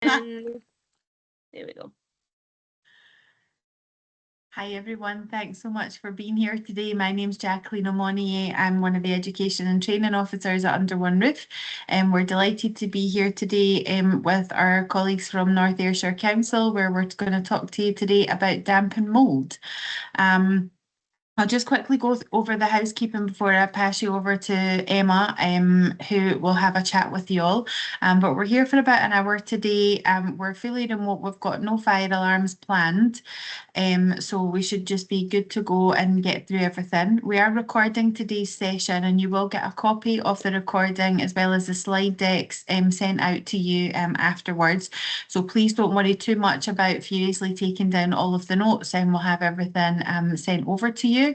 And there we go. Hi everyone, thanks so much for being here today. My name's Jacqueline O'Monier. I'm one of the Education and Training Officers at Under One Roof, and we're delighted to be here today with our colleagues from North Ayrshire Council, where we're going to talk to you today about damp and mould. I'll just quickly go over the housekeeping before I pass you over to Emma, who will have a chat with you all. But we're here for about an hour today. We're fully remote. We've got no fire alarms planned. So we should just be good to go and get through everything. We are recording today's session, and you will get a copy of the recording as well as the slide decks sent out to you afterwards. So please don't worry too much about furiously taking down all of the notes, and we'll have everything sent over to you.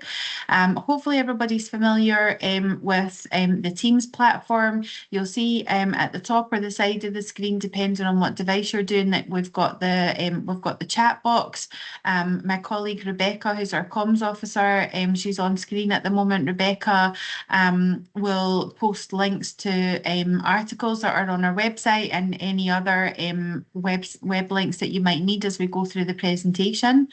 Hopefully everybody's familiar with the Teams platform. You'll see at the top or the side of the screen, depending on what device you're doing, that we've got the chat box. My colleague Rebecca, who's our comms officer, she's on screen at the moment. Rebecca will post links to articles that are on our website and any other web links that you might need as we go through the presentation.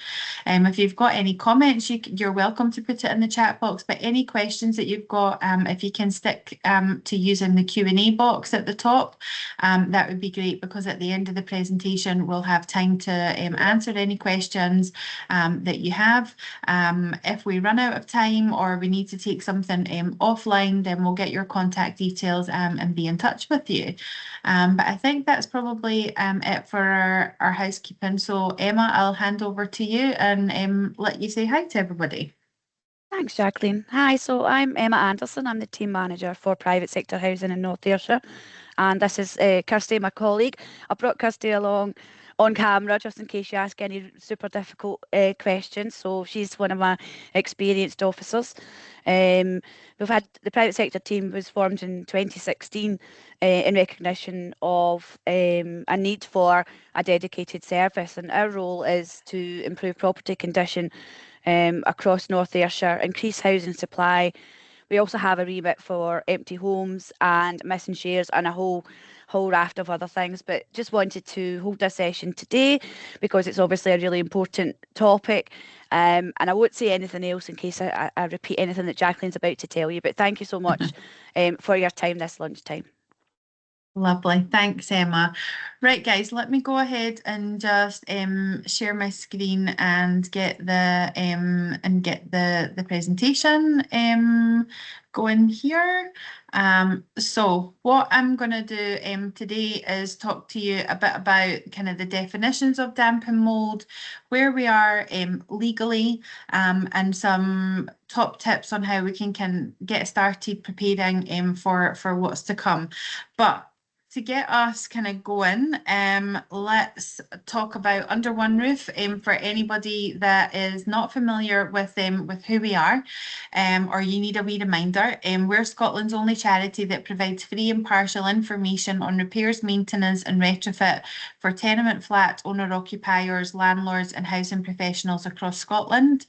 If you've got any comments, you're welcome to put it in the chat box, but any questions that you've got, if you can stick to using the Q&A box at the top, that would be great, because at the end of the presentation we'll have time to answer any questions that you have. If we run out of time or we need to take something offline, then we'll get your contact details and be in touch with you. But I think that's probably it for our housekeeping. So Emma, I'll hand over to you and let you say hi to everybody. Thanks, Jacqueline. Hi, so I'm Emma Anderson. I'm the team manager for private sector housing in North Ayrshire. And this is Kirsty, my colleague. I brought Kirsty along on camera just in case you ask any super difficult questions. So she's one of my experienced officers. We've had the private sector team was formed in 2016 in recognition of a need for a dedicated service. And our role is to improve property condition across North Ayrshire, increase housing supply. We also have a remit for empty homes and missing shares and a whole raft of other things, but just wanted to hold this session today because it's obviously a really important topic, and I won't say anything else in case I repeat anything that Jacqueline's about to tell you, but thank you so much for your time this lunchtime. Lovely. Thanks, Emma. Right, guys, let me go ahead and just share my screen and get the presentation going here. So what I'm going to do today is talk to you a bit about kind of the definitions of damp and mould, where we are legally, and some top tips on how we can get started preparing for what's to come. But to get us kind of going, let's talk about Under One Roof. For anybody that is not familiar with who we are, or you need a wee reminder, we're Scotland's only charity that provides free and impartial information on repairs, maintenance and retrofit for tenement flat owner-occupiers, landlords and housing professionals across Scotland.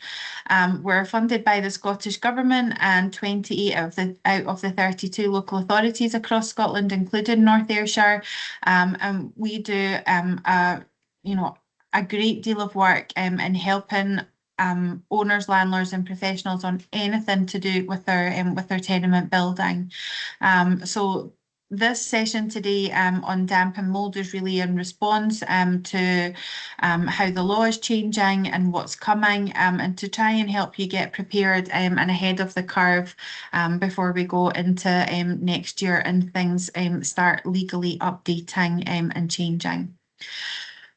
We're funded by the Scottish Government and 28 out of the 32 local authorities across Scotland, including North Ayrshire, and we do a great deal of work in helping owners, landlords and professionals on anything to do with their tenement building. So this session today on damp and mould is really in response to how the law is changing and what's coming, and to try and help you get prepared and ahead of the curve before we go into next year and things start legally updating and changing.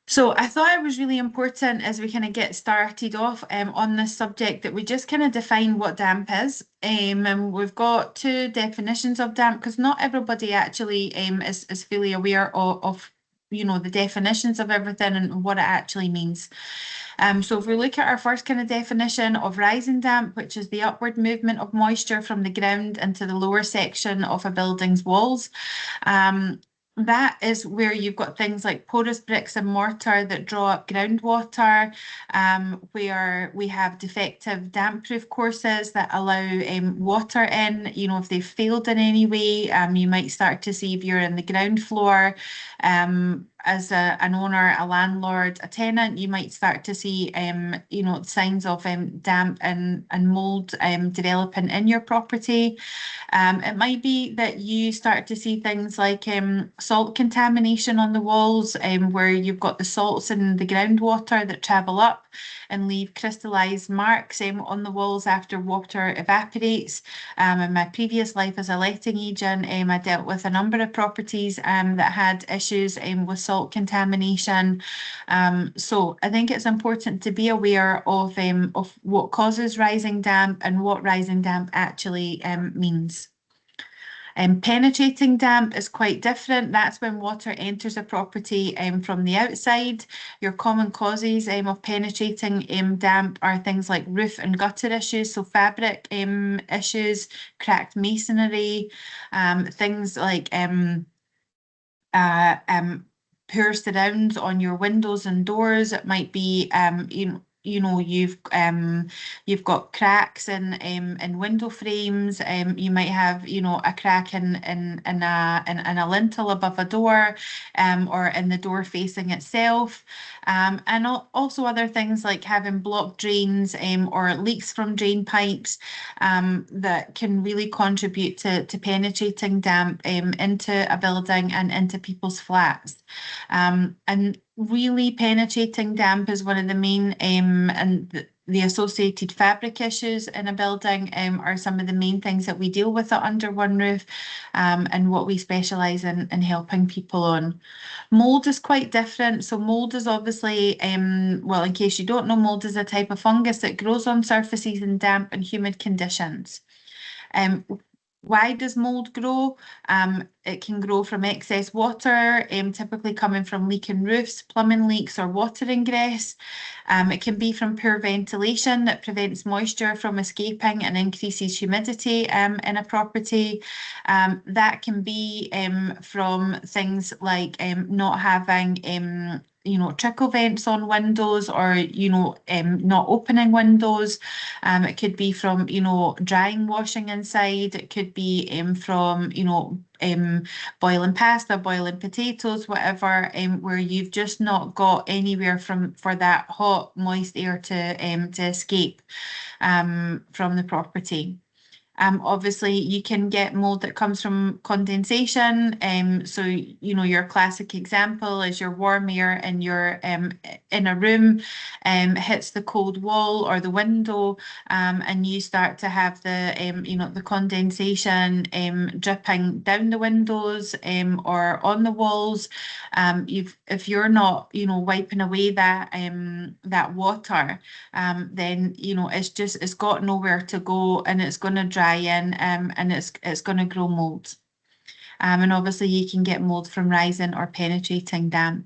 So I thought it was really important as we kind of get started off on this subject that we just kind of define what damp is. And we've got two definitions of damp because not everybody actually is fully aware of the definitions of everything and what it actually means. So if we look at our first kind of definition of rising damp, which is the upward movement of moisture from the ground into the lower section of a building's walls. That is where you've got things like porous bricks and mortar that draw up groundwater, where we have defective damp-proof courses that allow water in. If they've failed in any way, you might start to see if you're in the ground floor, as an owner, a landlord, a tenant, you might start to see, signs of damp and mould developing in your property. It might be that you start to see things like salt contamination on the walls, where you've got the salts in the groundwater that travel up and leave crystallized marks on the walls after water evaporates. In my previous life as a letting agent, I dealt with a number of properties that had issues with salt contamination. So I think it's important to be aware of what causes rising damp and what rising damp actually means. Penetrating damp is quite different. That's when water enters a property from the outside. Your common causes of penetrating damp are things like roof and gutter issues, so fabric issues, cracked masonry, things like poor surrounds on your windows and doors. It might be you've got cracks in window frames. You might have a crack in a lintel above a door, or in the door facing itself, and also other things like having blocked drains or leaks from drain pipes that can really contribute to penetrating damp into a building and into people's flats. And really penetrating damp is one of the main and the associated fabric issues in a building are some of the main things that we deal with under one roof, and what we specialise in helping people on. Mould is quite different. So mould is obviously, well, in case you don't know, mould is a type of fungus that grows on surfaces in damp and humid conditions. Why does mould grow? It can grow from excess water, typically coming from leaking roofs, plumbing leaks, or water ingress. It can be from poor ventilation that prevents moisture from escaping and increases humidity in a property. That can be from things like not having trickle vents on windows, or not opening windows. It could be from drying washing inside. It could be from boiling pasta, boiling potatoes, whatever, where you've just not got anywhere for that hot, moist air to escape from the property. Obviously, you can get mould that comes from condensation. So, your classic example is your warm air in in a room hits the cold wall or the window, and you start to have the condensation dripping down the windows or on the walls. If you're not, wiping away that water, then it's got nowhere to go, and it's going to dry in, and it's going to grow mould. And obviously you can get mould from rising or penetrating damp.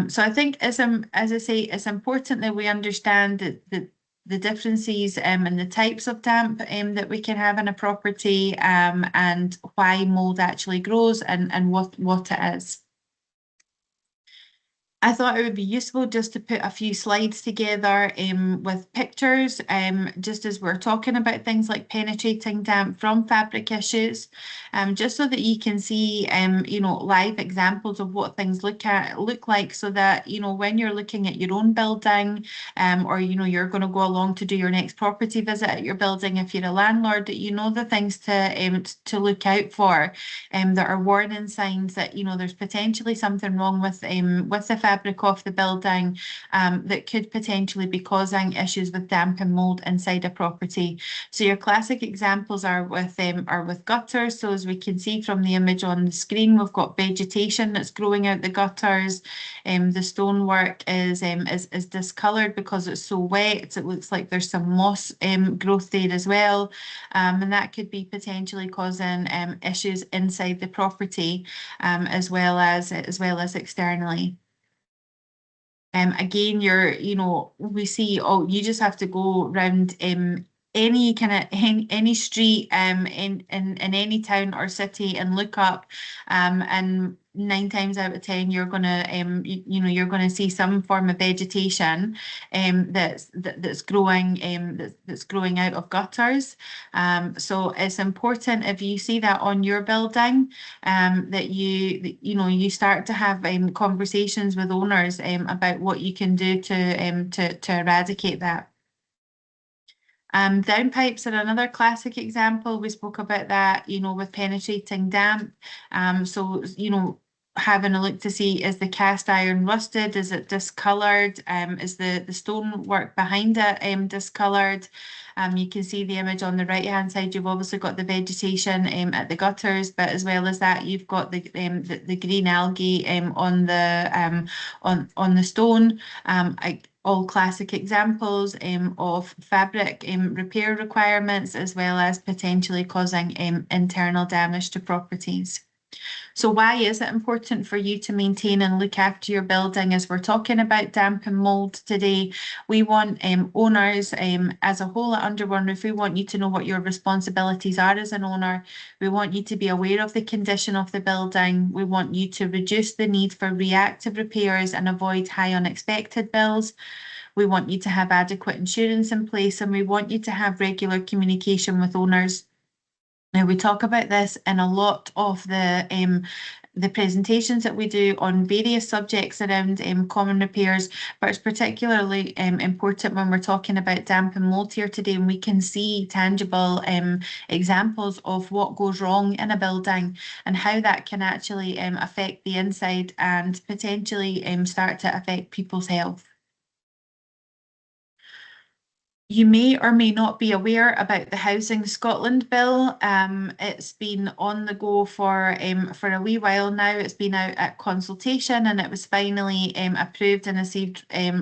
So I think as I say, it's important that we understand the differences and the types of damp that we can have in a property, and why mould actually grows and what it is. I thought it would be useful just to put a few slides together with pictures, just as we're talking about things like penetrating damp from fabric issues, just so that you can see, live examples of what things look like, so that, when you're looking at your own building, or, you're going to go along to do your next property visit at your building, if you're a landlord, that you know the things to look out for, that are warning signs that, there's potentially something wrong with the fabric of the building, that could potentially be causing issues with damp and mould inside a property. So your classic examples are with gutters. So as we can see from the image on the screen, we've got vegetation that's growing out the gutters. The stonework is discoloured because it's so wet. It looks like there's some moss growth there as well, and that could be potentially causing issues inside the property, as well as externally. Again, we see, you just have to go around any any street in any town or city and look up, and 9 times out of 10 you're going to you're going to see some form of vegetation that's growing out of gutters. So it's important, if you see that on your building, that you start to have conversations with owners about what you can do to eradicate that. Downpipes are another classic example. We spoke about that, with penetrating damp. So, having a look to see, is the cast iron rusted? Is it discoloured? Is the stonework behind it discoloured? You can see the image on the right hand side. You've obviously got the vegetation at the gutters, but as well as that, you've got the green algae on the stone. All classic examples of fabric repair requirements, as well as potentially causing internal damage to properties. So why is it important for you to maintain and look after your building? As we're talking about damp and mould today, we want owners as a whole under one roof, we want you to know what your responsibilities are as an owner. We want you to be aware of the condition of the building. We want you to reduce the need for reactive repairs and avoid high unexpected bills. We want you to have adequate insurance in place, and we want you to have regular communication with owners. Now, we talk about this in a lot of the presentations that we do on various subjects around common repairs, but it's particularly important when we're talking about damp and mould here today, and we can see tangible examples of what goes wrong in a building and how that can actually affect the inside and potentially start to affect people's health. You may or may not be aware about the Housing Scotland Bill. It's been on the go for a wee while now. It's been out at consultation, and it was finally approved and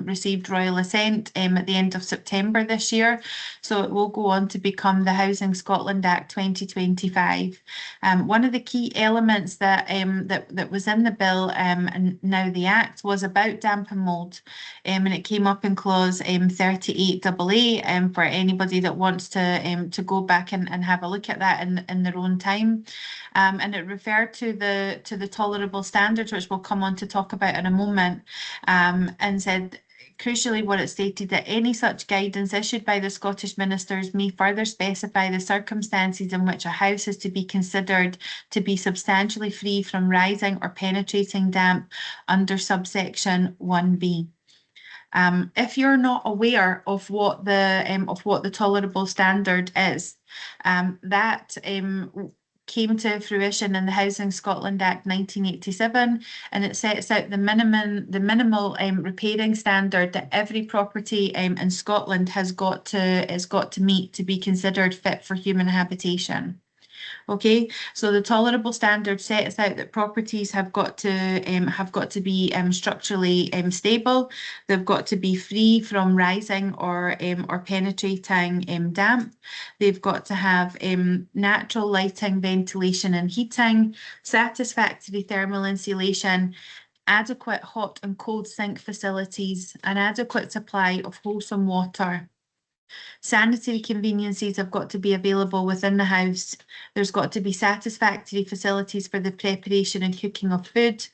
received royal assent at the end of September this year. So it will go on to become the Housing Scotland Act 2025. One of the key elements that was in the bill and now the Act was about damp and mould, and it came up in clause 38AA. For anybody that wants to go back and have a look at that in their own time, and it referred to the tolerable standards, which we'll come on to talk about in a moment, and said, crucially, what it stated, that any such guidance issued by the Scottish ministers may further specify the circumstances in which a house is to be considered to be substantially free from rising or penetrating damp under subsection 1B. If you're not aware of what the tolerable standard is, that came to fruition in the Housing Scotland Act 1987, and it sets out the minimal repairing standard that every property in Scotland has got to meet to be considered fit for human habitation. Okay, so the tolerable standard sets out that properties have got to be structurally stable. They've got to be free from rising or penetrating damp. They've got to have natural lighting, ventilation, and heating, satisfactory thermal insulation, adequate hot and cold sink facilities, an adequate supply of wholesome water. Sanitary conveniences have got to be available within the house. There's got to be satisfactory facilities for the preparation and cooking of food,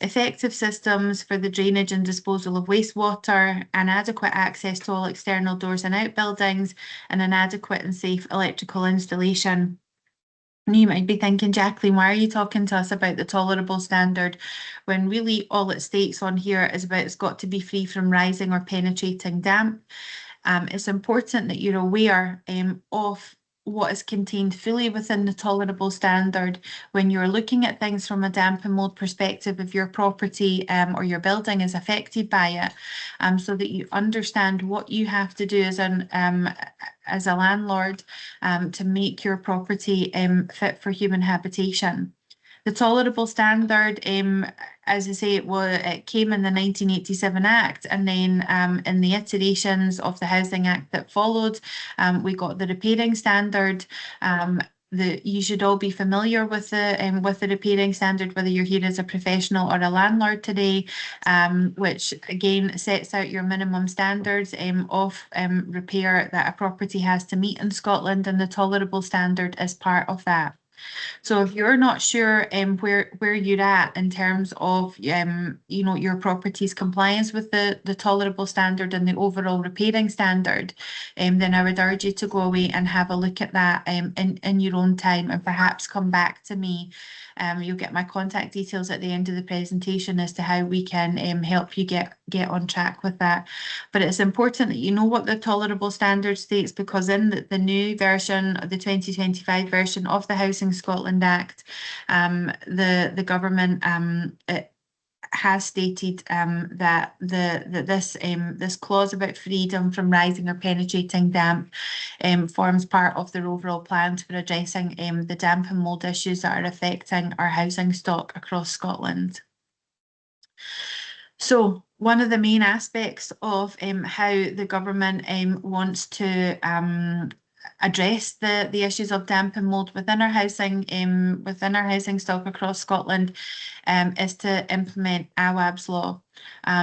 effective systems for the drainage and disposal of wastewater, and adequate access to all external doors and outbuildings, and an adequate and safe electrical installation. And you might be thinking, Jacqueline, why are you talking to us about the tolerable standard when really all it states on here is about it's got to be free from rising or penetrating damp? It's important that you're aware of what is contained fully within the tolerable standard when you're looking at things from a damp and mould perspective if your property or your building is affected by it, so that you understand what you have to do as a landlord to make your property fit for human habitation. The tolerable standard, as I say, it came in the 1987 Act, and then in the iterations of the Housing Act that followed, we got the repairing standard. You should all be familiar with the repairing standard, whether you're here as a professional or a landlord today, which again sets out your minimum standards of repair that a property has to meet in Scotland, and the tolerable standard is part of that. So if you're not sure where you're at in terms of your property's compliance with the tolerable standard and the overall repairing standard, then I would urge you to go away and have a look at that in your own time, and perhaps come back to me. You'll get my contact details at the end of the presentation as to how we can help you get on track with that. But it's important that you know what the tolerable standard states, because in the new version, the 2025 version of the Housing Scotland Act, the government has stated that this clause about freedom from rising or penetrating damp forms part of their overall plans for addressing the damp and mould issues that are affecting our housing stock across Scotland. So one of the main aspects of how the government wants to address the issues of damp and mould within our housing stock across Scotland is to implement AWAB's law.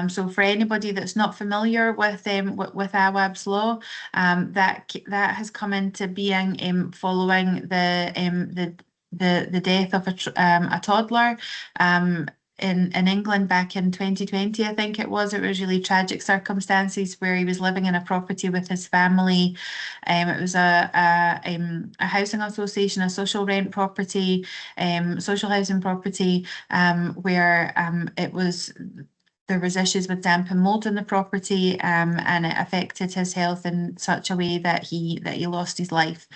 So for anybody that's not familiar with AWAB's law, that has come into being following the death of a toddler in England back in 2020, I think it was. It was really tragic circumstances where he was living in a property with his family. It was a housing association, a social rent property, social housing property, where there was issues with damp and mould in the property, and it affected his health in such a way that he lost his life.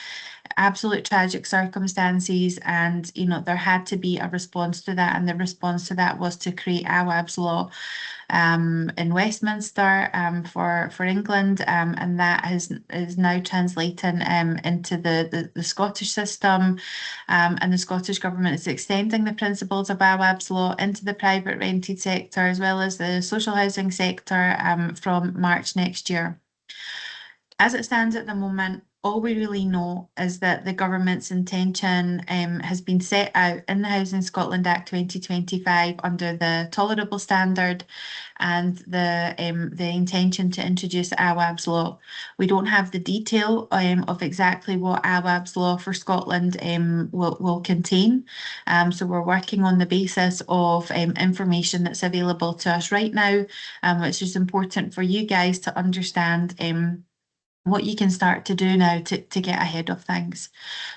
Absolute tragic circumstances, and there had to be a response to that, and the response to that was to create AWAB's law in Westminster for England, and that is now translating into the Scottish system, and the Scottish government is extending the principles of AWAB's law into the private rented sector as well as the social housing sector from March next year. As it stands at the moment, all we really know is that the government's intention has been set out in the Housing Scotland Act 2025 under the tolerable standard, and the intention to introduce AWAB's law. We don't have the detail of exactly what AWAB's law for Scotland will contain. So we're working on the basis of information that's available to us right now, which is important for you guys to understand what you can start to do now to get ahead of things.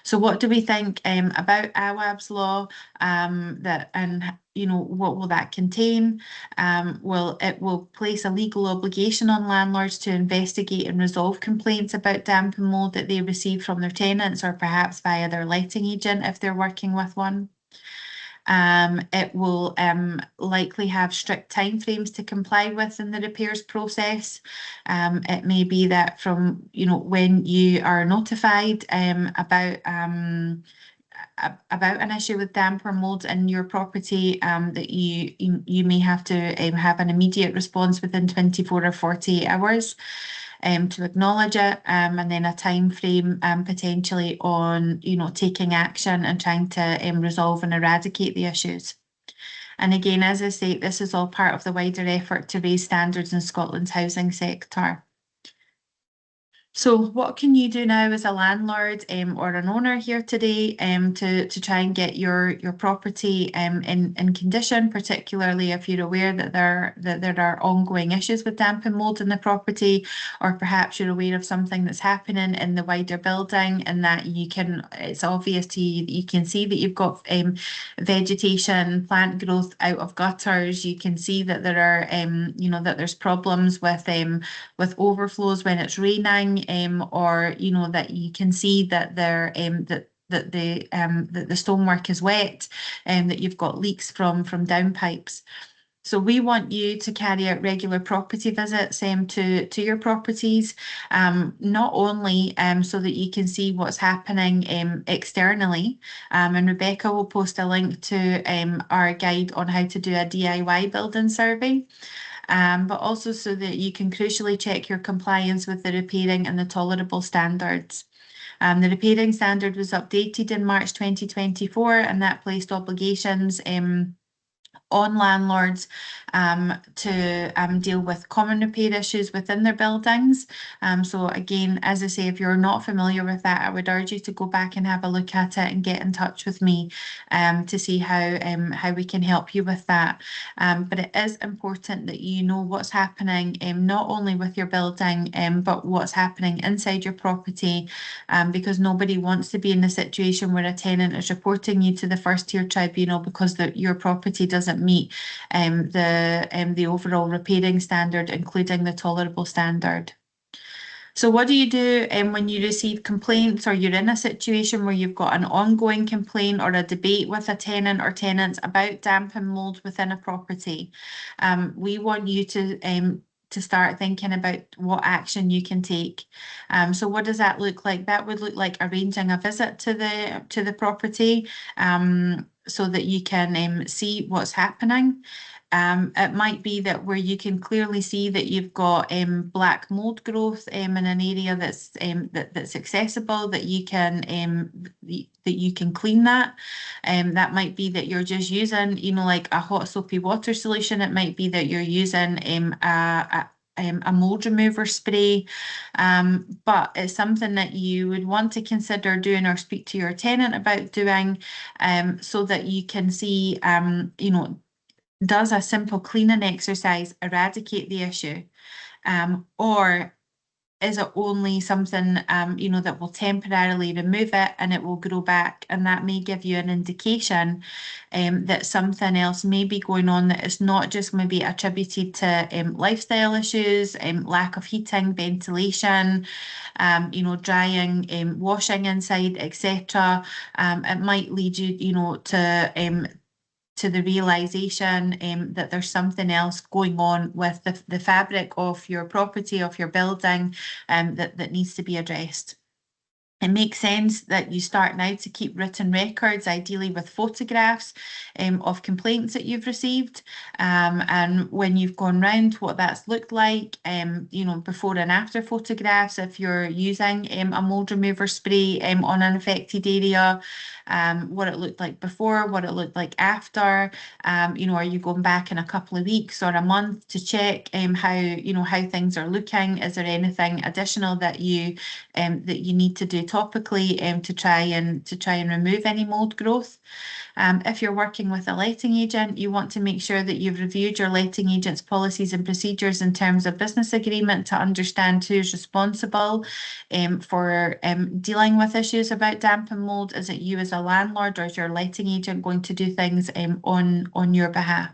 So what do we think about AWAB's law, what will that contain? Well, it will place a legal obligation on landlords to investigate and resolve complaints about damp and mould that they receive from their tenants, or perhaps via their letting agent if they're working with one. It will likely have strict timeframes to comply with in the repairs process. It may be that from when you are notified about an issue with damp or mould in your property, that you may have to have an immediate response within 24 or 48 hours. To acknowledge it, and then a time frame potentially on taking action and trying to resolve and eradicate the issues. And again, as I say, this is all part of the wider effort to raise standards in Scotland's housing sector. So what can you do now as a landlord or an owner here today to try and get your property in condition, particularly if you're aware that there are ongoing issues with damp and mould in the property, or perhaps you're aware of something that's happening in the wider building, and that it's obvious to you that you can see that you've got vegetation, plant growth out of gutters. You can see that there are that there's problems with overflows when it's raining. Or that you can see that the stonework is wet, and that you've got leaks from downpipes. So we want you to carry out regular property visits to your properties, not only so that you can see what's happening externally, and Rebecca will post a link to our guide on how to do a DIY building survey. But also so that you can crucially check your compliance with the repairing and the tolerable standards. The repairing standard was updated in March 2024, and that placed obligations on landlords to deal with common repair issues within their buildings. So again, as I say, if you're not familiar with that, I would urge you to go back and have a look at it and get in touch with me to see how we can help you with that. But it is important that you know what's happening not only with your building but what's happening inside your property, because nobody wants to be in a situation where a tenant is reporting you to the first tier tribunal because your property doesn't meet the overall repairing standard, including the tolerable standard. So what do you do when you receive complaints or you're in a situation where you've got an ongoing complaint or a debate with a tenant or tenants about damp and mould within a property? We want you to start thinking about what action you can take. So what does that look like? That would look like arranging a visit to the property so that you can see what's happening. It might be that where you can clearly see that you've got black mold growth in an area that's accessible, that you can clean that. That might be that you're just using, like a hot soapy water solution. It might be that you're using a mold remover spray, but it's something that you would want to consider doing or speak to your tenant about doing, so that you can see, does a simple cleaning exercise eradicate the issue? Or is it only something, that will temporarily remove it and it will grow back? And that may give you an indication that something else may be going on, that is not just maybe attributed to lifestyle issues, lack of heating, ventilation, drying, washing inside, etc. It might lead you, to the realization that there's something else going on with the fabric of your property, of your building, that needs to be addressed. It makes sense that you start now to keep written records, ideally with photographs of complaints that you've received, and when you've gone round, what that's looked like, before and after photographs, if you're using a mold remover spray on an affected area, what it looked like before, what it looked like after, are you going back in a couple of weeks or a month to check how things are looking? Is there anything additional that you need to do topically to try and remove any mold growth? If you're working with a letting agent, you want to make sure that you've reviewed your letting agent's policies and procedures in terms of business agreement to understand who's responsible for dealing with issues about damp and mold. Is it you as a landlord, or is your letting agent going to do things on your behalf?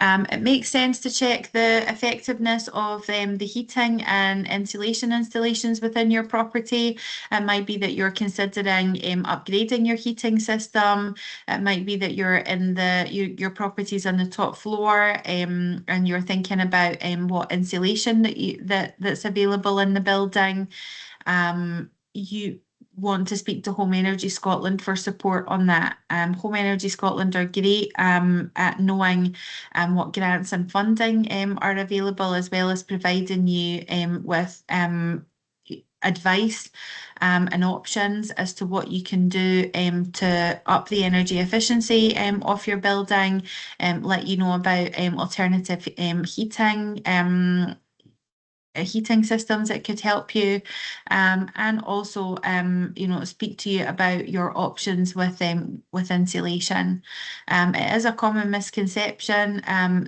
It makes sense to check the effectiveness of the heating and insulation installations within your property. It might be that you're considering upgrading your heating system. It might be that you're in your property's on the top floor, and you're thinking about what insulation that's available in the building. You want to speak to Home Energy Scotland for support on that. Home Energy Scotland are great at knowing what grants and funding are available, as well as providing you with advice and options as to what you can do to up the energy efficiency of your building, let you know about alternative heating systems that could help you, and also speak to you about your options with insulation. It is a common misconception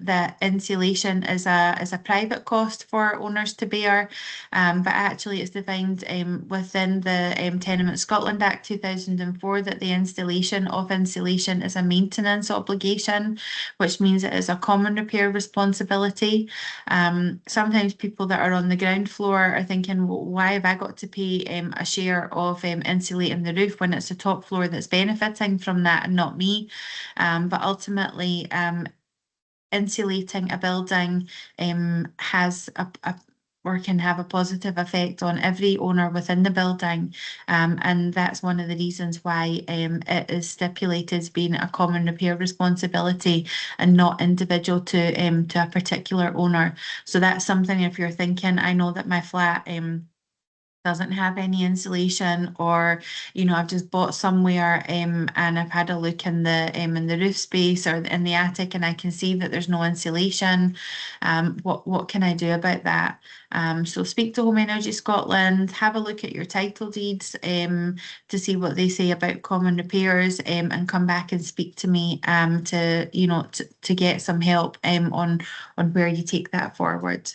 that insulation is a private cost for owners to bear, but actually it's defined within the Tenement Scotland Act 2004 that the installation of insulation is a maintenance obligation, which means it is a common repair responsibility. Sometimes people that are on the ground floor are thinking, well, why have I got to pay a share of insulating the roof when it's the top floor that's benefiting from that and not me? But ultimately, insulating a building has or can have a positive effect on every owner within the building, and that's one of the reasons why it is stipulated as being a common repair responsibility and not individual to a particular owner. So that's something, if you're thinking, I know that my flat doesn't have any insulation, or I've just bought somewhere and I've had a look in the roof space or in the attic, and I can see that there's no insulation. What can I do about that? So speak to Home Energy Scotland, have a look at your title deeds to see what they say about common repairs, and come back and speak to me to get some help on where you take that forward.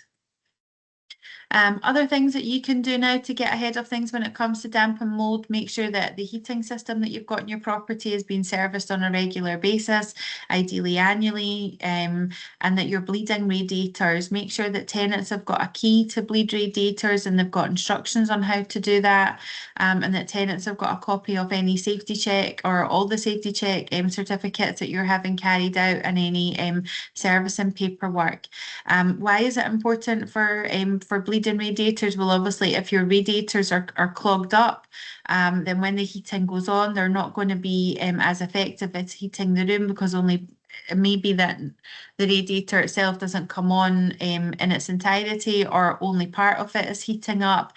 Other things that you can do now to get ahead of things when it comes to damp and mold: make sure that the heating system that you've got in your property is being serviced on a regular basis, ideally annually, and that your bleeding radiators, make sure that tenants have got a key to bleed radiators and they've got instructions on how to do that, and that tenants have got a copy of any safety check or all the safety check certificates that you're having carried out, and any servicing paperwork. Why is it important for bleeding radiators? Well, obviously, if your radiators are clogged up, then when the heating goes on, they're not going to be as effective as heating the room, because it may be that the radiator itself doesn't come on in its entirety, or only part of it is heating up,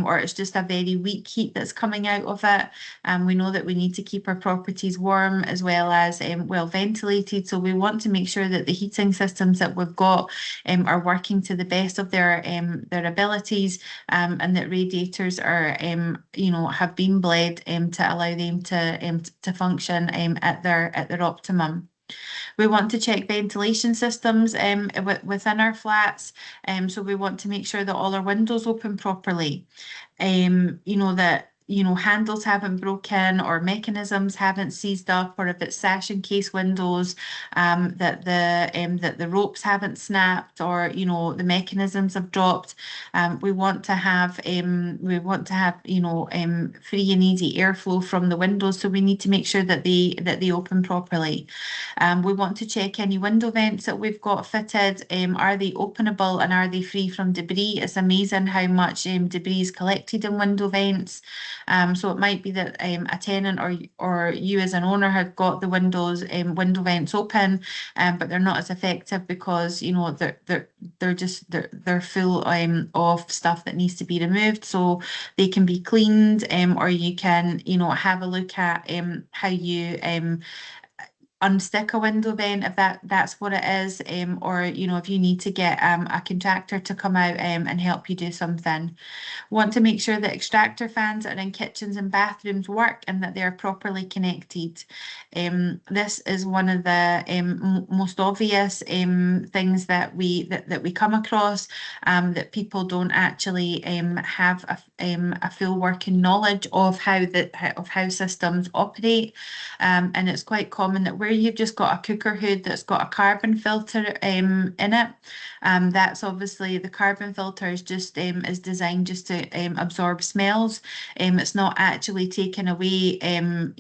or it's just a very weak heat that's coming out of it. We know that we need to keep our properties warm as well as well ventilated, so we want to make sure that the heating systems that we've got are working to the best of their abilities, and that radiators are have been bled to allow them to function at their optimum. We want to check ventilation systems within our flats, so we want to make sure that all our windows open properly. That handles haven't broken, or mechanisms haven't seized up, or if it's sash and case windows, that the ropes haven't snapped, or the mechanisms have dropped. We want to have free and easy airflow from the windows, so we need to make sure that they open properly. We want to check any window vents that we've got fitted. Are they openable, and are they free from debris? It's amazing how much debris is collected in window vents. So it might be that a tenant or you as an owner have got the window vents open, but they're not as effective because they're full of stuff that needs to be removed. So they can be cleaned, or you can have a look at how you unstick a window vent, if that's what it is, or if you need to get a contractor to come out and help you do something. Want to make sure that extractor fans that are in kitchens and bathrooms work, and that they're properly connected. This is one of the most obvious things that we come across, that people don't actually have a full working knowledge of how systems operate, and it's quite common that where you've just got a cooker hood that's got a carbon filter in it, that's obviously the carbon filter is just is designed just to absorb smells. It's not actually taking away the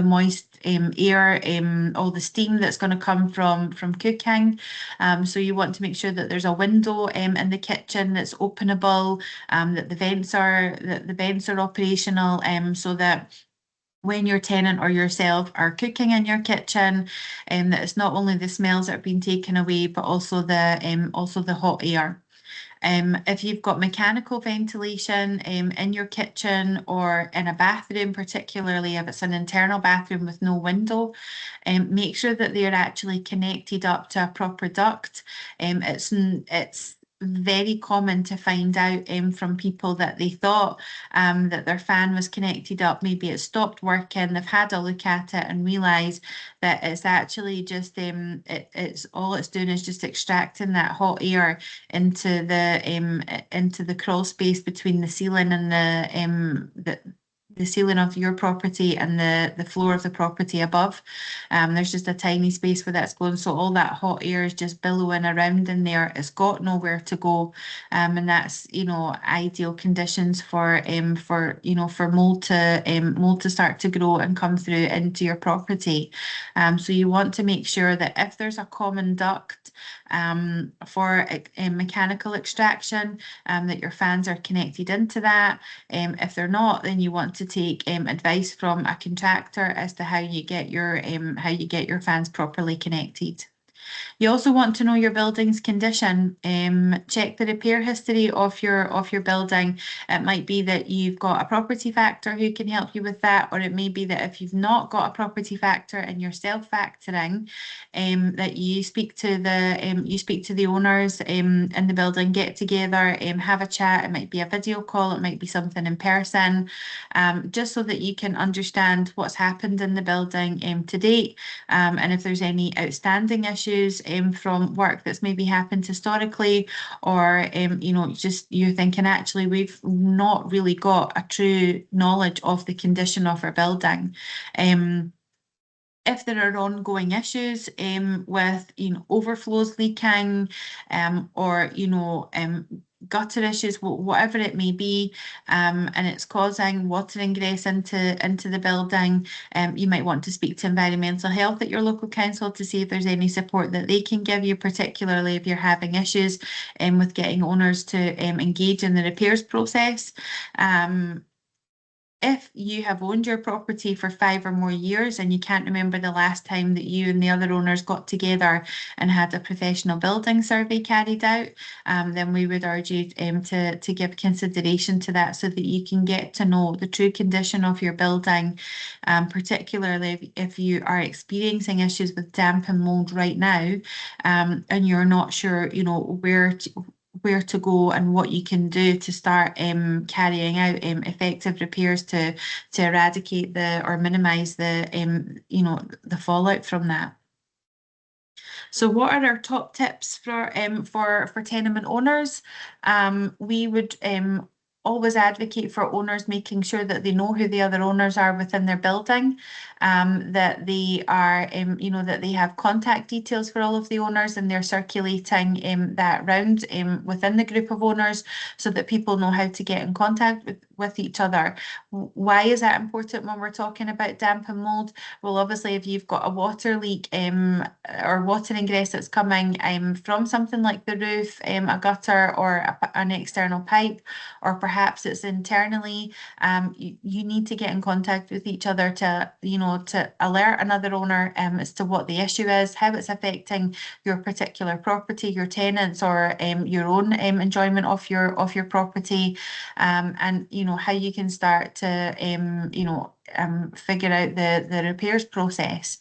moist air, all the steam that's going to come from cooking. So you want to make sure that there's a window in the kitchen that's openable, that the vents are operational, so that when your tenant or yourself are cooking in your kitchen, that it's not only the smells that are being taken away, but also the hot air. If you've got mechanical ventilation in your kitchen or in a bathroom, particularly if it's an internal bathroom with no window, make sure that they're actually connected up to a proper duct. It's very common to find out from people that they thought that their fan was connected up. Maybe it stopped working, they've had a look at it and realised that it's actually just it's all it's doing is just extracting that hot air into the crawl space between the ceiling and the ceiling of your property and the floor of the property above. There's just a tiny space where that's going, so all that hot air is just billowing around in there. It's got nowhere to go, and that's ideal conditions for mold to start to grow and come through into your property. So you want to make sure that if there's a common duct for mechanical extraction, that your fans are connected into that. If they're not, then you want to take advice from a contractor as to how you get your fans properly connected. You also want to know your building's condition. Check the repair history of your building. It might be that you've got a property factor who can help you with that, or it may be that if you've not got a property factor and you're self-factoring, that you speak to the owners in the building, get together, have a chat. It might be a video call, it might be something in person, just so that you can understand what's happened in the building to date, and if there's any outstanding issues from work that's maybe happened historically, or just you're thinking actually we've not really got a true knowledge of the condition of our building. If there are ongoing issues with overflows leaking, or gutter issues, whatever it may be, and it's causing water ingress into the building, you might want to speak to environmental health at your local council to see if there's any support that they can give you, particularly if you're having issues with getting owners to engage in the repairs process. If you have owned your property for 5 or more years and you can't remember the last time that you and the other owners got together and had a professional building survey carried out, then we would urge you to give consideration to that, so that you can get to know the true condition of your building, particularly if you are experiencing issues with damp and mold right now, and you're not sure, where to go and what you can do to start carrying out effective repairs to eradicate or minimize the the fallout from that. So what are our top tips for tenement owners? We would always advocate for owners making sure that they know who the other owners are within their building, that they are, that they have contact details for all of the owners, and they're circulating that round within the group of owners, so that people know how to get in contact with each other. Why is that important when we're talking about damp and mold? Well, obviously, if you've got a water leak or water ingress that's coming from something like the roof, a gutter, or an external pipe, or perhaps it's internally, you need to get in contact with each other to alert another owner as to what the issue is, how it's affecting your particular property, your tenants, or your own enjoyment of your property, and how you can start to figure out the repairs process.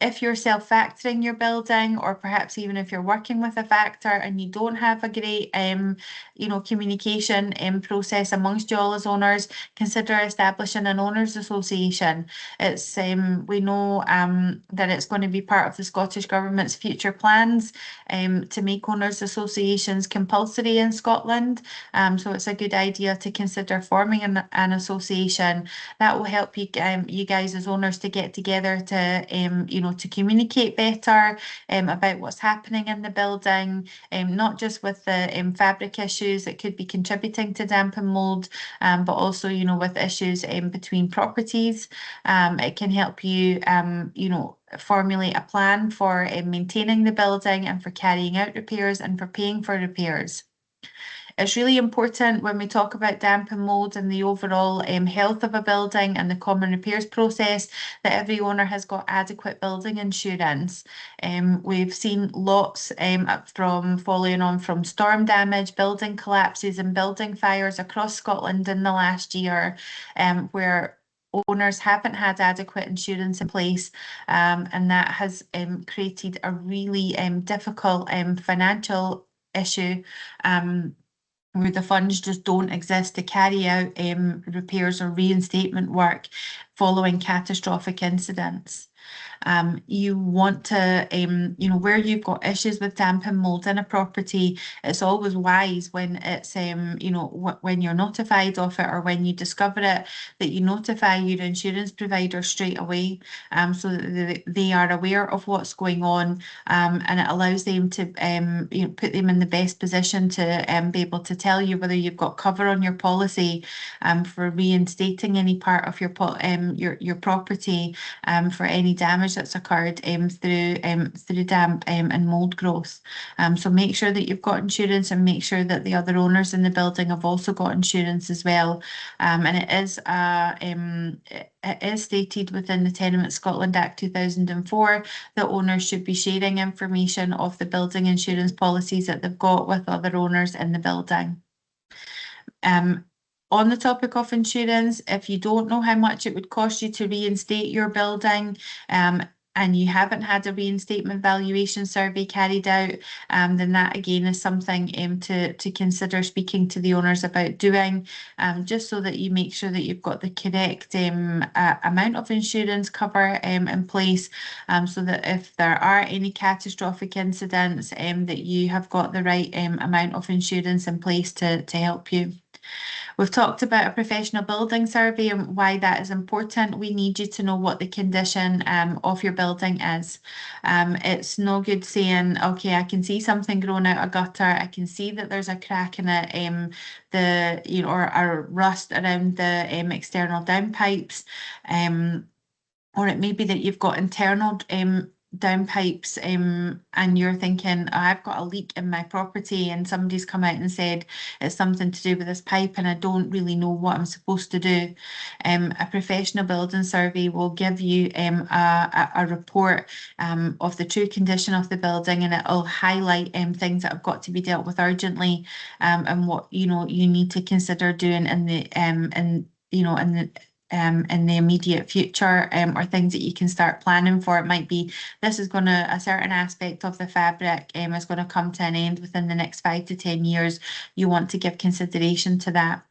If you're self-factoring your building, or perhaps even if you're working with a factor and you don't have a great communication process amongst you all as owners, consider establishing an owners association. It's we know that it's going to be part of the Scottish Government's future plans to make owners associations compulsory in Scotland. So it's a good idea to consider forming an association. That will help you guys as owners to get together to communicate better about what's happening in the building, not just with the fabric issues that could be contributing to damp and mold, but also with issues between properties. It can help you formulate a plan for maintaining the building, and for carrying out repairs, and for paying for repairs. It's really important when we talk about damp and mold and the overall health of a building and the common repairs process, that every owner has got adequate building insurance. We've seen lots from following on from storm damage, building collapses, and building fires across Scotland in the last year, where owners haven't had adequate insurance in place, and that has created a really difficult financial issue, where the funds just don't exist to carry out repairs or reinstatement work following catastrophic incidents. You want to, where you've got issues with damp and mold in a property, it's always wise when it's, when you're notified of it, or when you discover it, that you notify your insurance provider straight away, so that they are aware of what's going on, and it allows them to, put them in the best position to be able to tell you whether you've got cover on your policy for reinstating any part of your property, for any damage that's occurred through damp and mould growth. So make sure that you've got insurance, and make sure that the other owners in the building have also got insurance as well. And it is stated within the Tenement Scotland Act 2004 that owners should be sharing information of the building insurance policies that they've got with other owners in the building. On the topic of insurance, if you don't know how much it would cost you to reinstate your building, and you haven't had a reinstatement valuation survey carried out, then that again is something to consider speaking to the owners about doing, just so that you make sure that you've got the correct amount of insurance cover in place, so that if there are any catastrophic incidents, that you have got the right amount of insurance in place to help you. We've talked about a professional building survey and why that is important. We need you to know what the condition of your building is. It's no good saying, okay, I can see something growing out a gutter. I can see that there's a crack in it, or rust around the external downpipes. Or it may be that you've got internal downpipes, and you're thinking, oh, I've got a leak in my property, and somebody's come out and said it's something to do with this pipe, and I don't really know what I'm supposed to do. A professional building survey will give you a report of the true condition of the building, and it'll highlight things that have got to be dealt with urgently, and what you need to consider doing in the immediate future, or things that you can start planning for. It might be this is going to, a certain aspect of the fabric is going to come to an end within the next 5 to 10 years. You want to give consideration to that.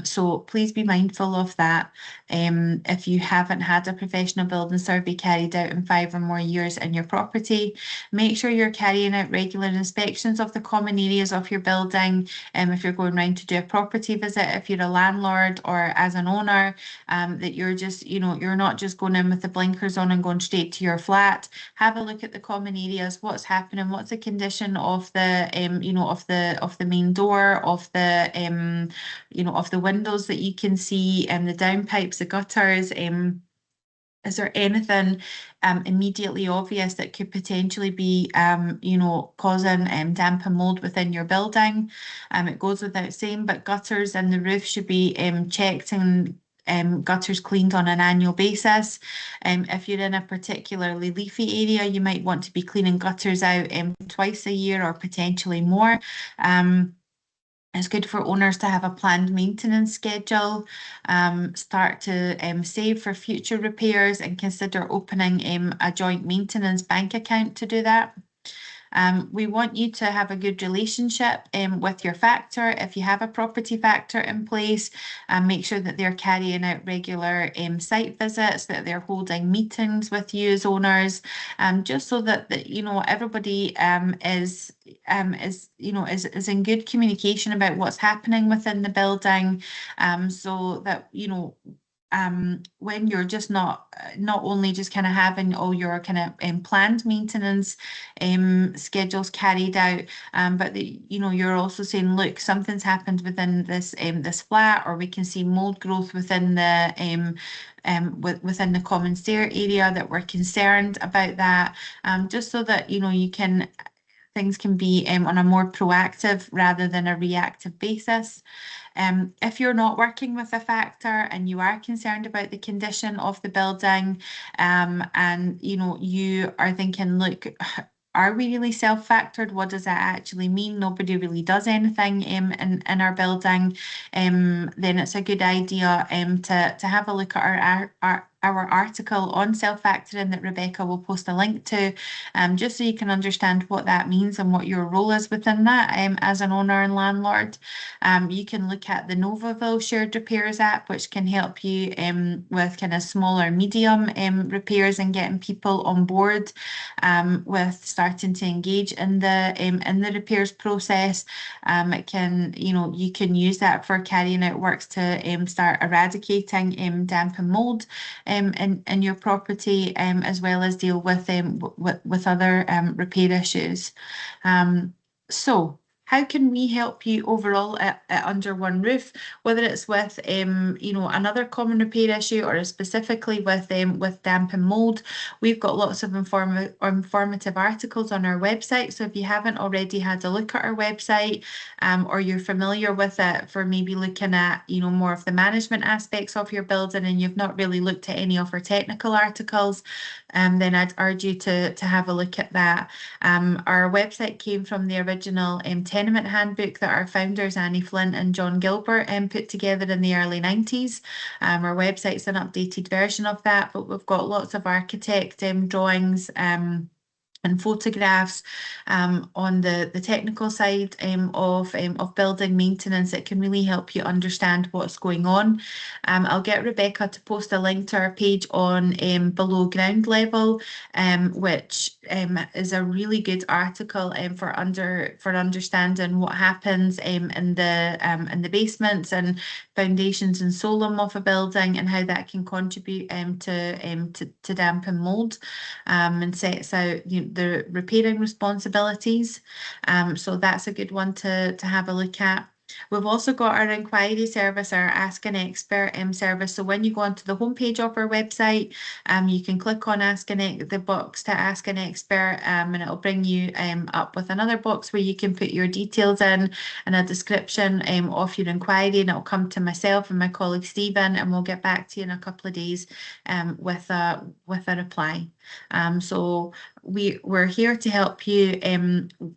So please be mindful of that. If you haven't had a professional building survey carried out in 5 or more years in your property, make sure you're carrying out regular inspections of the common areas of your building. If you're going around to do a property visit, if you're a landlord or as an owner, that you're just, you're not just going in with the blinkers on and going straight to your flat. Have a look at the common areas, what's happening, what's the condition of the, of the main door, of the, of the windows that you can see, and the downpipes, the gutters. Is there anything immediately obvious that could potentially be, causing damp and mould within your building? It goes without saying, but gutters and the roof should be checked and gutters cleaned on an annual basis. If you're in a particularly leafy area, you might want to be cleaning gutters out twice a year or potentially more. It's good for owners to have a planned maintenance schedule, start to save for future repairs, and consider opening a joint maintenance bank account to do that. We want you to have a good relationship with your factor. If you have a property factor in place, make sure that they're carrying out regular site visits, that they're holding meetings with you as owners, just so that everybody is in good communication about what's happening within the building, so that when you're just not only just kind of having all your kind of planned maintenance schedules carried out, but you're also saying, look, something's happened within this this flat, or we can see mold growth within the within the common stair area, that we're concerned about that, just so that things can be on a more proactive rather than a reactive basis. If you're not working with a factor and you are concerned about the condition of the building, and you are thinking, look, are we really self-factored? What does that actually mean? Nobody really does anything in our building. Then it's a good idea to have a look at our article on self-factoring that Rebecca will post a link to, just so you can understand what that means and what your role is within that as an owner and landlord. You can look at the Novaville Shared Repairs app, which can help you with kind of small or medium repairs, and getting people on board with starting to engage in the repairs process. It can, you can use that for carrying out works to start eradicating damp and mould in your property, as well as deal with other repair issues. So how can we help you overall at Under One Roof, whether it's with you know, another common repair issue or specifically with damp and mould. We've got lots of informative articles on our website, so if you haven't already had a look at our website, or you're familiar with it for maybe looking at, you know, more of the management aspects of your building and you've not really looked at any of our technical articles, then I'd urge you to have a look at that. Our website came from the original tenement handbook that our founders Annie Flint and John Gilbert put together in the early 90s. Our website's an updated version of that, but we've got lots of architect drawings and photographs on the technical side of building maintenance. It can really help you understand what's going on. I'll get Rebecca to post a link to our page on below ground level, which is a really good article for understanding what happens in the basements and foundations and solum of a building and how that can contribute to damp and mould, and sets out, you know, the repairing responsibilities. So that's a good one to have a look at. We've also got our inquiry service, our Ask an Expert service. So when you go onto the homepage of our website, you can click on the box to ask an expert, and it'll bring you up with another box where you can put your details in and a description of your inquiry, and it'll come to myself and my colleague Stephen, and we'll get back to you in a couple of days with a reply. So we're here to help you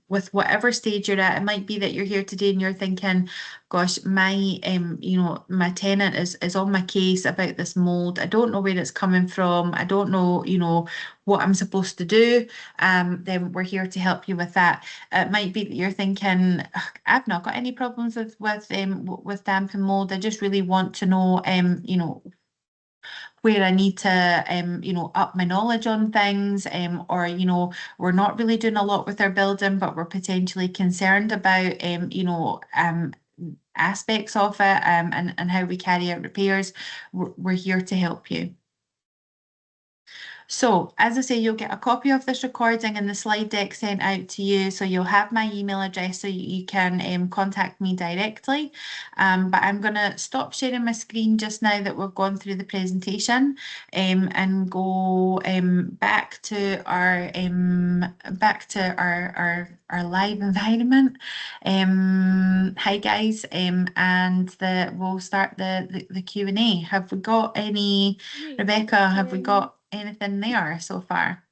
with whatever stage you're at. It might be that you're here today and you're thinking, gosh, my you know, my tenant is on my case about this mould. I don't know where it's coming from. I don't know, you know, what I'm supposed to do. Then we're here to help you with that. It might be that you're thinking, I've not got any problems with damp and mould. I just really want to know you know, where I need to, you know, up my knowledge on things, or, you know, we're not really doing a lot with our building, but we're potentially concerned about, you know, aspects of it, and how we carry out repairs. We're here to help you. So, as I say, you'll get a copy of this recording and the slide deck sent out to you. So you'll have my email address so you can contact me directly. But I'm going to stop sharing my screen just now that we've gone through the presentation, and go back to our live environment. Hi guys, and we'll start the Q&A. Have we got any, Rebecca? Have we got anything there so far?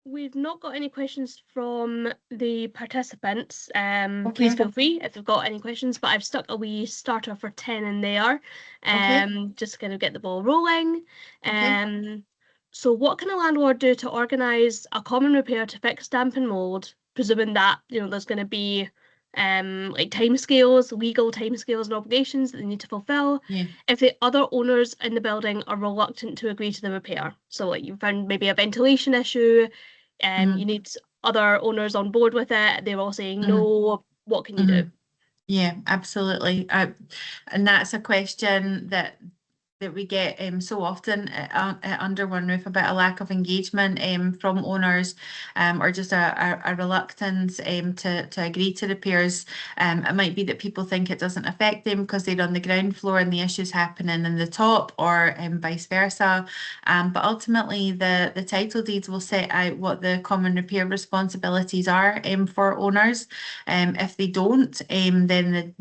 We've not got any questions from the participants. Okay. Please feel free if you've got any questions, but I've stuck a wee starter for 10 in there, just to kind of get the ball rolling. Okay. So what can a landlord do to organise a common repair to fix damp and mould, presuming that, you know, there's going to be like timescales, legal timescales and obligations that they need to fulfill, if the other owners in the building are reluctant to agree to the repair. So like you found maybe a ventilation issue, you need other owners on board with it, they're all saying no, what can you do? Yeah, absolutely. And that's a question that we get so often at Under One Roof, about a lack of engagement from owners, or just a reluctance to agree to repairs. It might be that people think it doesn't affect them because they're on the ground floor and the issues happening in the top, or vice versa. But ultimately, the title deeds will set out what the common repair responsibilities are for owners. If they don't, then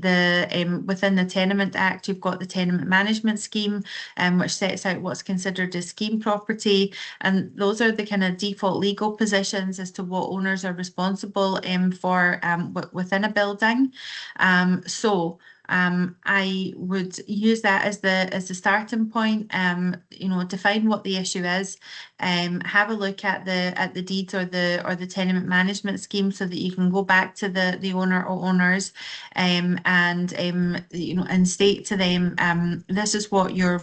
within the Tenement Act, you've got the Tenement Management Scheme, which sets out what's considered as scheme property, and those are the kind of default legal positions as to what owners are responsible for within a building. So I would use that as the starting point. You know, define what the issue is, have a look at the deeds or the tenement management scheme, so that you can go back to the owner or owners, and you know, and state to them, this is what your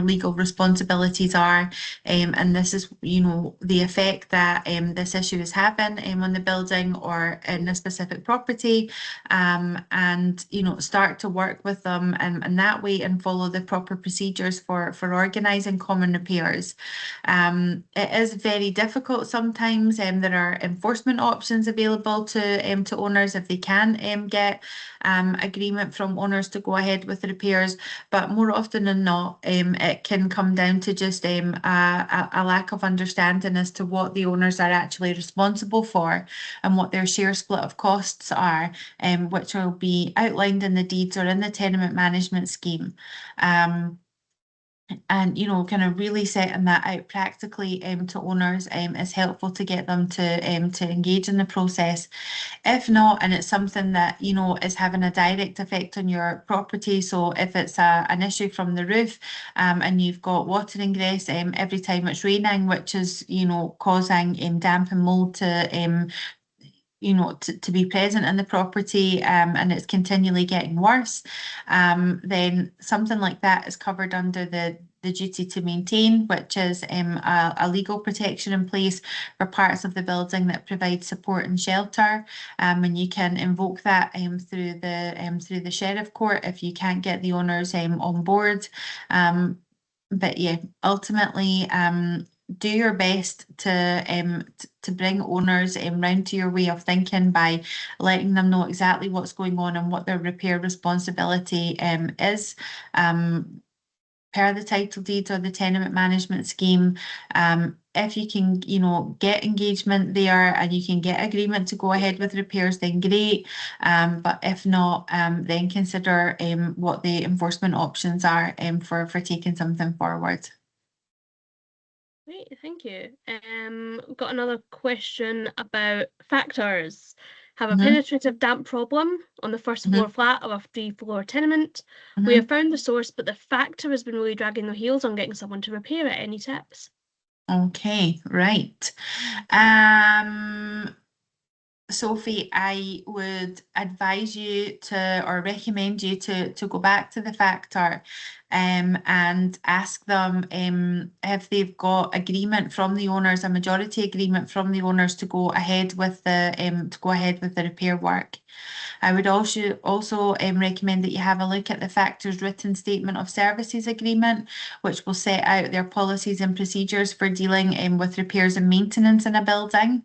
legal responsibilities are, and this is, you know, the effect that this issue is having on the building or in a specific property, and, you know, start to work with them and that way and follow the proper procedures for organising common repairs. It is very difficult sometimes. There are enforcement options available to owners if they can get agreement from owners to go ahead with the repairs, but more often than not, it can come down to just a lack of understanding as to what the owners are actually responsible for and what their share split of costs are, which will be outlined in the deeds or in the tenement management scheme. And kind of really setting that out practically to owners is helpful to get them to engage in the process. If not, and it's something that is having a direct effect on your property, so if it's an issue from the roof and you've got water ingress every time it's raining, which is causing damp and mold to to be present in the property, and it's continually getting worse, then something like that is covered under the duty to maintain, which is a legal protection in place for parts of the building that provide support and shelter, and you can invoke that through the sheriff court if you can't get the owners on board. But yeah, ultimately, do your best to bring owners round to your way of thinking by letting them know exactly what's going on and what their repair responsibility is, per the title deed or the tenement management scheme. If you can get engagement there and you can get agreement to go ahead with repairs, then great, but if not, then consider what the enforcement options are for taking something forward. Great, thank you. Got another question about factors. Have a penetrative damp problem on the first floor flat of a 3-floor tenement. We have found the source, but the factor has been really dragging their heels on getting someone to repair it. Any tips? Okay, right. Sophie, I would advise you or recommend you to go back to the factor and ask them if they've got agreement from the owners, a majority agreement from the owners to go ahead with the repair work. I would also recommend that you have a look at the factor's written statement of services agreement, which will set out their policies and procedures for dealing with repairs and maintenance in a building.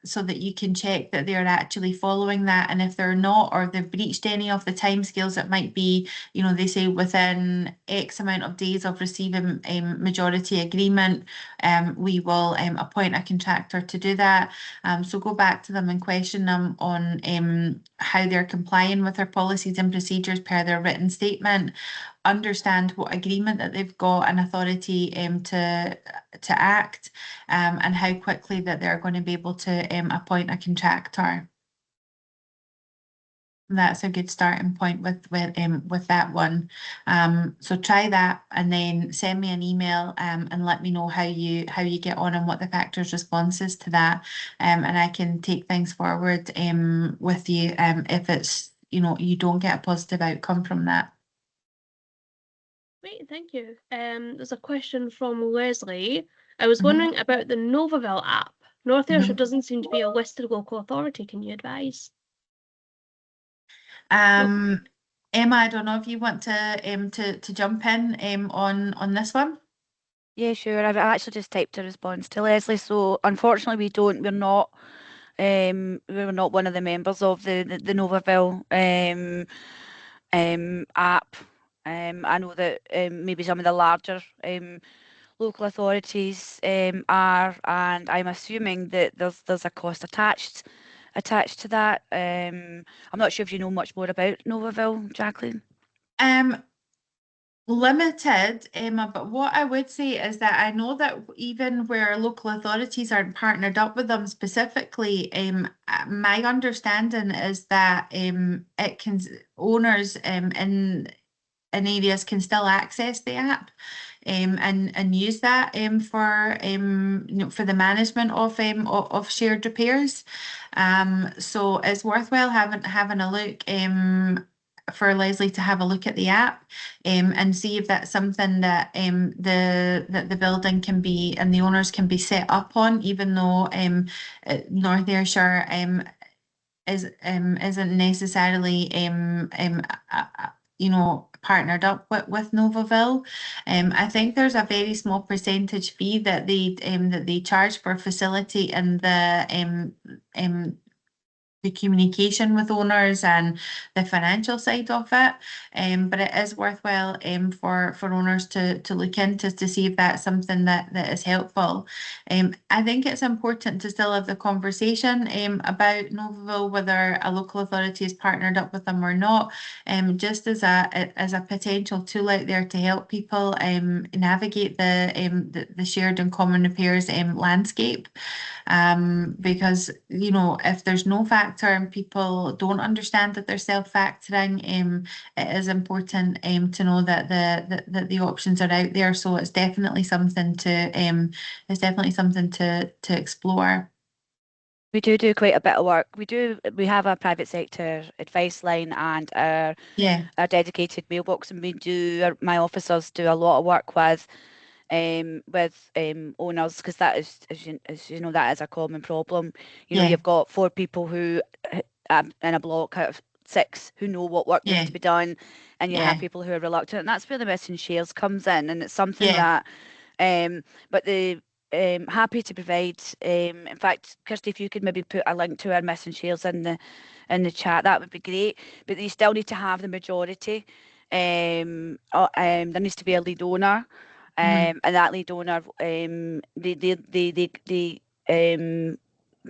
So that you can check that they're actually following that, and if they're not, or they've breached any of the timescales, it might be, they say within X amount of days of receiving majority agreement, we will appoint a contractor to do that. So go back to them and question them on how they're complying with their policies and procedures per their written statement. Understand what agreement that they've got and authority to act, and how quickly that they're going to be able to appoint a contractor. That's a good starting point with that one. So try that and then send me an email and let me know how you get on and what the factor's response is to that, and I can take things forward with you if it's you don't get a positive outcome from that. Great, thank you. There's a question from Leslie. I was wondering about the Novaville app. North Ayrshire doesn't seem to be a listed local authority. Can you advise? Emma, I don't know if you want to jump in on this one. Yeah, sure. I've actually just typed a response to Leslie. So unfortunately, we're not one of the members of the Novaville app. I know that maybe some of the larger local authorities are, and I'm assuming that there's a cost attached to that. I'm not sure if you know much more about Novaville, Jacqueline. Limited, Emma, but what I would say is that I know that even where local authorities aren't partnered up with them specifically, my understanding is that owners in areas can still access the app and use that for the management of shared repairs. So it's worthwhile having a look for Leslie to have a look at the app and see if that's something that the building can be and the owners can be set up on, even though North Ayrshire isn't necessarily partnered up with Novaville. I think there's a very small percentage fee that they charge for facility and the communication with owners and the financial side of it. But it is worthwhile for owners to look into to see if that's something that is helpful. I think it's important to still have the conversation about Novaville, whether a local authority is partnered up with them or not, just as a potential tool out there to help people navigate the shared and common repairs landscape. Because if there's no factor and people don't understand that they're self-factoring, it is important to know that the options are out there. So it's definitely something to explore. We do quite a bit of work. We have a private sector advice line and our dedicated mailbox, and my officers do a lot of work with owners, because that is, as you know, that is a common problem. You've got 4 people who in a block out of 6 who know what work needs to be done, and you have people who are reluctant, and that's where the missing shares comes in, and it's something that but the happy to provide. In fact, Kirsty, if you could maybe put a link to our missing shares in the chat, that would be great. But you still need to have the majority. There needs to be a lead owner. And that lead owner, they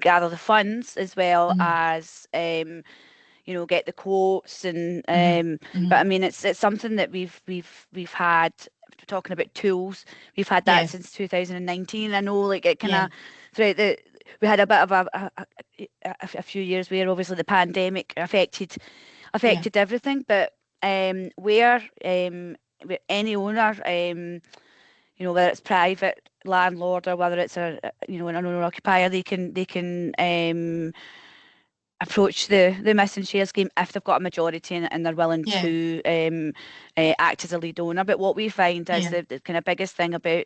gather the funds as well as get the quotes and but I mean it's something that we've had. Talking about tools, we've had that since 2019. I know, like, it kind of throughout we had a bit of a few years where obviously the pandemic affected everything, but where any owner, whether it's private landlord or whether it's an owner occupier, they can approach the missing share scheme if they've got a majority and they're willing to act as a lead owner. But what we find is the kind of biggest thing about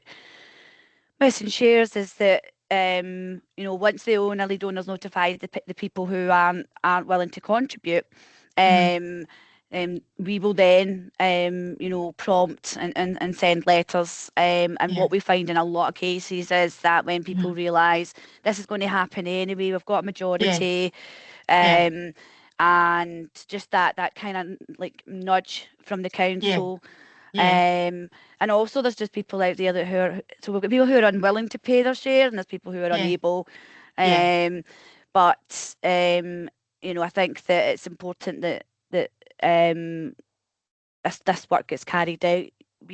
missing shares is that once the lead owner's notified the people who aren't willing to contribute, we will then prompt and send letters, and what we find in a lot of cases is that when people realise this is going to happen anyway, we've got a majority, and just that kind of like nudge from the council. And also there's just people out there so we've got people who are unwilling to pay their share, and there's people who are unable. But I think that it's important that this work gets carried out.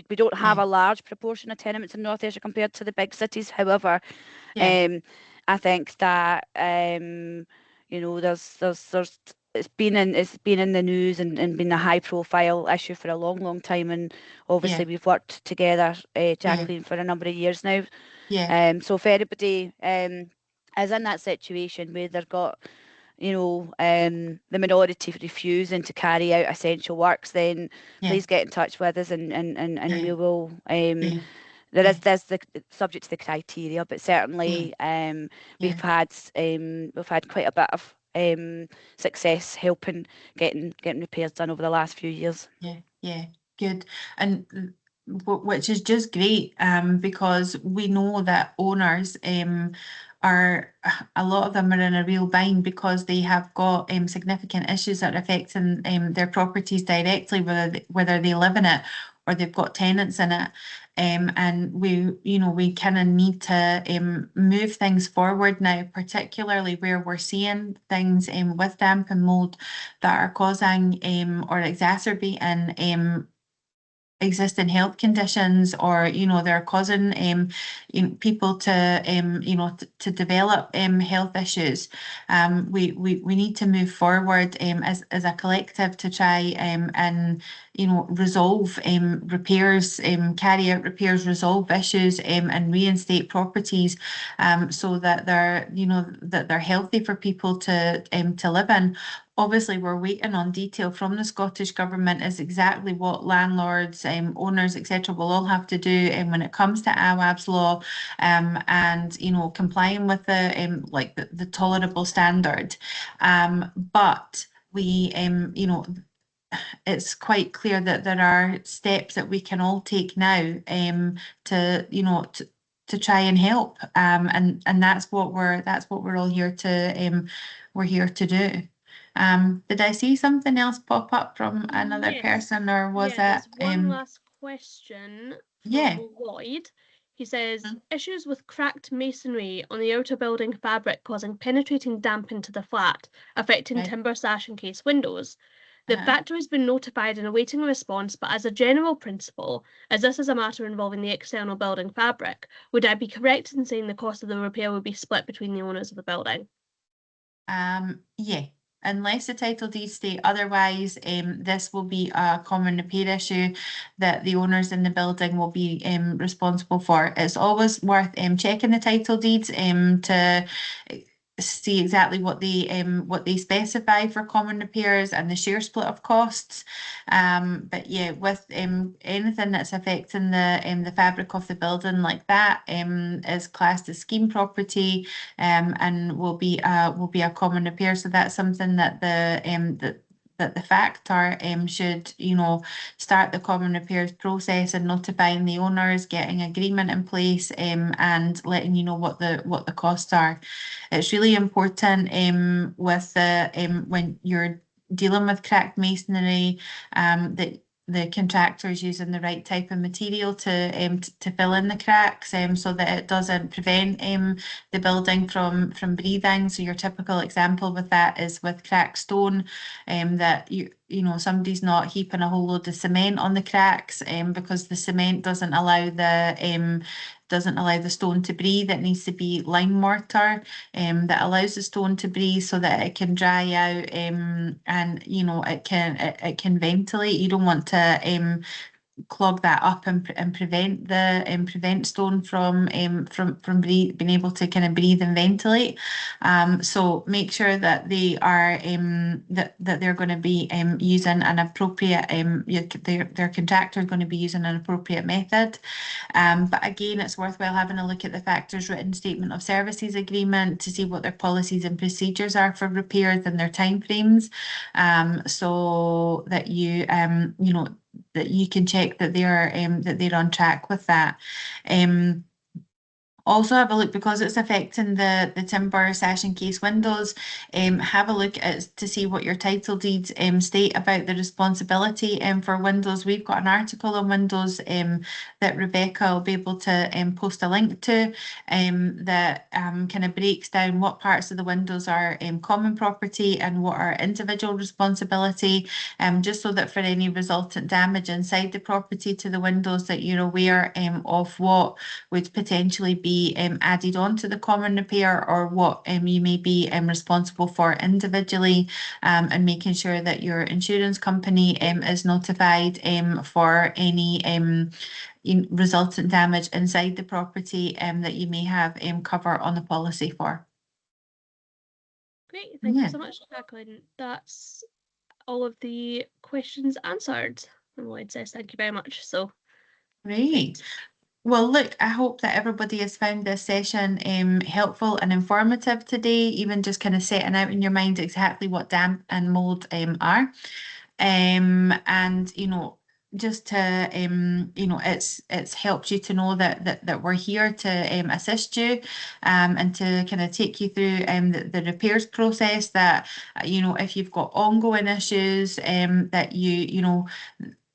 We don't have a large proportion of tenements in North Ayrshire compared to the big cities. However, I think that there's it's been in the news and been a high profile issue for a long time, and obviously we've worked together, Jacqueline, for a number of years now. So if anybody is in that situation where they've got the minority refusing to carry out essential works, then please get in touch with us, and we will there's the subject to the criteria, but certainly we've had quite a bit of success helping getting repairs done over the last few years. Good. And which is just great, because we know that owners are, a lot of them are in a real bind because they have got significant issues that are affecting their properties directly, whether they live in it or they've got tenants in it. And we kind of need to move things forward now, particularly where we're seeing things with damp and mould that are causing or exacerbating existing health conditions, or they're causing people to to develop health issues. We need to move forward as a collective to try and resolve repairs, carry out repairs, resolve issues, and reinstate properties, so that they're healthy for people to live in. obviously we're waiting on detail from the Scottish Government as exactly what landlords, owners, etc. will all have to do when it comes to AWAB's law, and complying with the like the tolerable standard. But we it's quite clear that there are steps that we can all take now to try and help, and that's what we're all here to do. Did I see something else pop up from another Yes. person, or was Yeah, it there's one last question from yeah. Lloyd. He says, issues with cracked masonry on the outer building fabric causing penetrating damp into the flat, affecting Right. timber sash and case windows. The Uh-huh. factory has been notified and awaiting a response, but as a general principle, as this is a matter involving the external building fabric, would I be correct in saying the cost of the repair would be split between the owners of the building? Yeah, unless the title deeds state otherwise, this will be a common repair issue that the owners in the building will be responsible for. It's always worth checking the title deeds to see exactly what they specify for common repairs and the share split of costs. But yeah, with anything that's affecting the fabric of the building like that is classed as scheme property, and will be a common repair. So that's something that the factor should start the common repairs process and notifying the owners, getting agreement in place, and letting you know what the costs are. It's really important with the when you're dealing with cracked masonry, that the contractor is using the right type of material to fill in the cracks, so that it doesn't prevent the building from breathing. So your typical example with that is with cracked stone, that somebody's not heaping a whole load of cement on the cracks, because the cement doesn't allow the stone to breathe. It needs to be lime mortar that allows the stone to breathe so that it can dry out, and it can ventilate. You don't want to clog that up and prevent stone from being able to kind of breathe and ventilate. So make sure that they are that they're going to be using an appropriate their contractor is going to be using an appropriate method. But again, it's worthwhile having a look at the factors written statement of services agreement to see what their policies and procedures are for repairs and their timeframes, so that that you can check that they're on track with that. Also have a look, because it's affecting the timber sash and case windows, have a look to see what your title deeds state about the responsibility for windows. We've got an article on windows that Rebecca will be able to post a link to, that kind of breaks down what parts of the windows are common property and what are individual responsibility, just so that for any resultant damage inside the property to the windows, that you're aware of what would potentially be added on to the common repair, or what you may be responsible for individually, and making sure that your insurance company is notified for any resultant damage inside the property that you may have cover on the policy for. Great, thank you so much, Jacqueline. That's all of the questions answered. And Lloyd says thank you very much. So great. Well, look, I hope that everybody has found this session helpful and informative today, even just kind of setting out in your mind exactly what damp and mould are. And just to it's helped you to know that we're here to assist you, and to kind of take you through the repairs process, that if you've got ongoing issues, that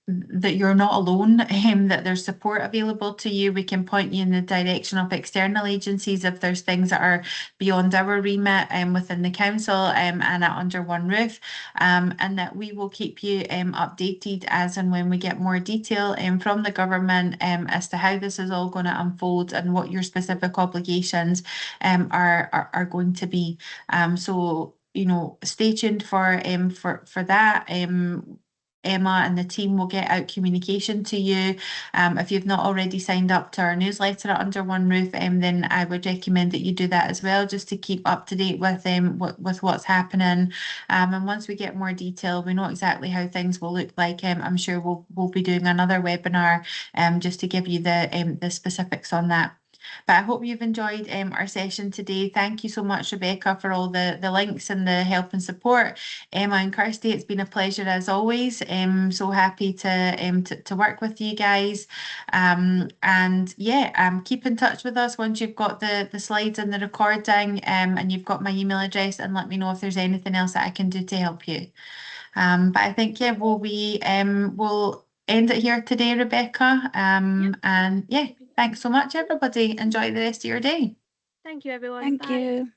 that you're not alone, that there's support available to you. We can point you in the direction of external agencies if there's things that are beyond our remit within the council, and under one roof, and that we will keep you updated as and when we get more detail from the government as to how this is all going to unfold and what your specific obligations are going to be. So stay tuned for that. Emma and the team will get out communication to you. If you've not already signed up to our newsletter at Under One Roof, then I would recommend that you do that as well, just to keep up to date with what's happening. And once we get more detail, we know exactly how things will look like. I'm sure we'll be doing another webinar just to give you the specifics on that. But I hope you've enjoyed our session today. Thank you so much, Rebecca, for all the links and the help and support. Emma and Kirsty, it's been a pleasure as always. So happy to work with you guys. And yeah, keep in touch with us once you've got the slides and the recording, and you've got my email address, and let me know if there's anything else that I can do to help you. But I think, yeah, we'll end it here today, Rebecca. And yeah, thanks so much, everybody. Enjoy the rest of your day. Thank you, everyone. Thank Bye. you.